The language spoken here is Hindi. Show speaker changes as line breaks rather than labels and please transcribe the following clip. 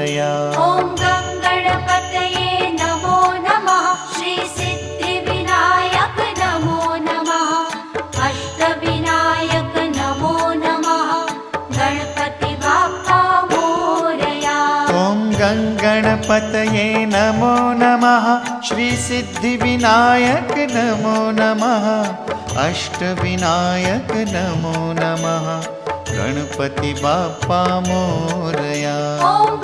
मोरया।
ॐ गणपतये नमो नमः। श्री सिद्धिविनायक नमो नमः। अष्टविनायक नमो नमः। गणपति बाप्पा मोरया।
ॐ गणपतये नमो नमः। श्री सिद्धिविनायक नमो नमः। अष्टविनायक नमो नमः। गणपति बाप्पा मोरया।
ॐ